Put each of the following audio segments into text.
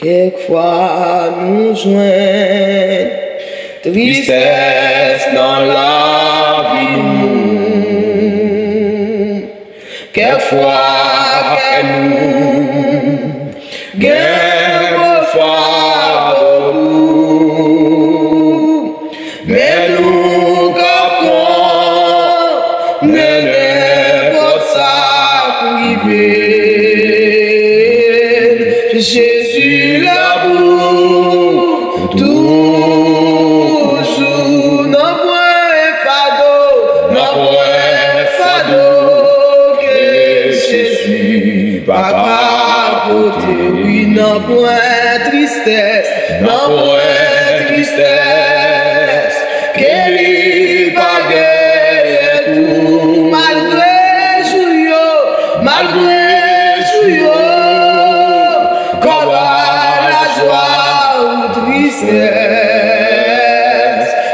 Quelquefois nous joignent tristesse dans la vie nous. Quelquefois que nous gagnons fado, mais nous capons n'importe ça privé. Jésus l'amour, toujours non point fado, que Jésus pas capote, oui non point tristesse, que lui baguette tout, malgré jouyo.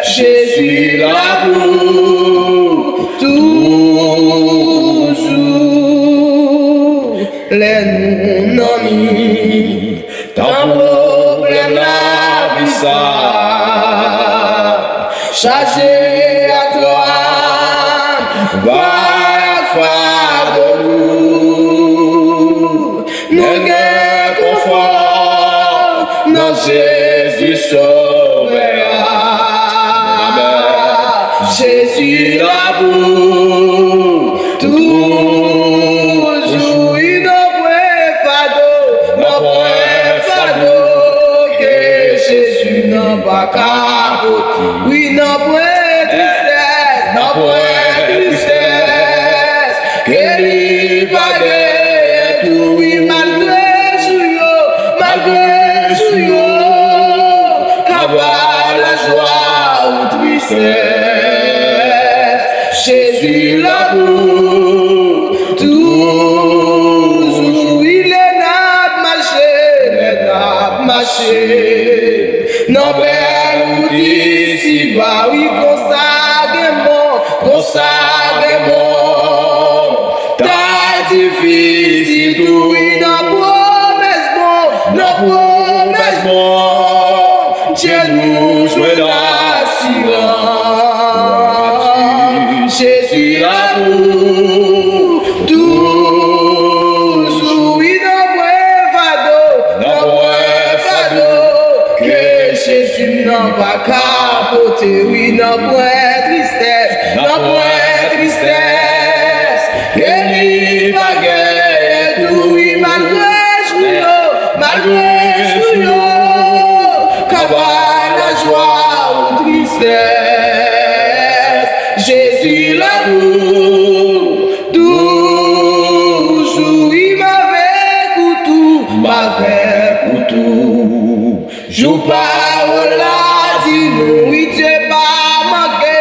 Jésus l'amour, toujours les non-amis, tant problème la vie ça, chargé à toi, va faire de nous, nous gagnons confort, non Jésus sauvera. Jésus l'amour, toujours il n'a point fado, que Jésus n'a pas capote, oui n'a point tristesse, que lui baguette tout, oui malgré jouyo, cabal la joie ou tristesse. Jésus l'amour, toujours il est marché, non belle ou d'ici bas, oui consacre bon, t'as difficile, tout oui non promesse bon, Dieu nous joue l'assurance. Jésus l'amour, toujours il n'a point fado, que Jésus n'a pas capote, oui n'a point tristesse, que lui baguette tout, oui malgré jouyo, cabal la joie ou tristesse. Jésus l'amour, toujours il m'avait tout, joue parole là, dis-nous, oui t'es pas manqué,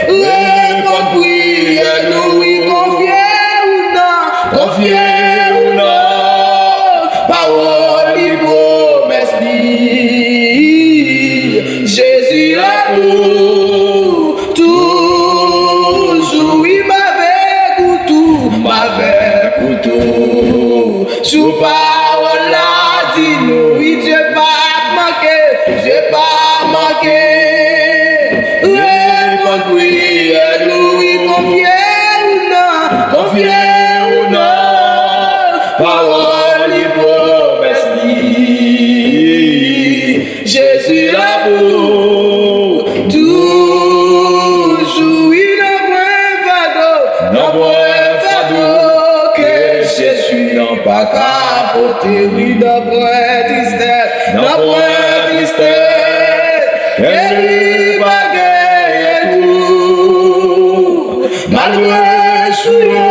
réponds prière, nous oui confier ou non, parole promesse dit, Jésus l'amour, toujours il m'avait tout, sous parole là, dis-nous, oui Dieu pas manqué, réponds prière, nous oui confier ou non, parole promesse dit, Jésus l'amour, toujours il n'a point fado, que Jésus n'a pas capote, oui n'a point tristesse, que lui baguette tout, malgré jouyo,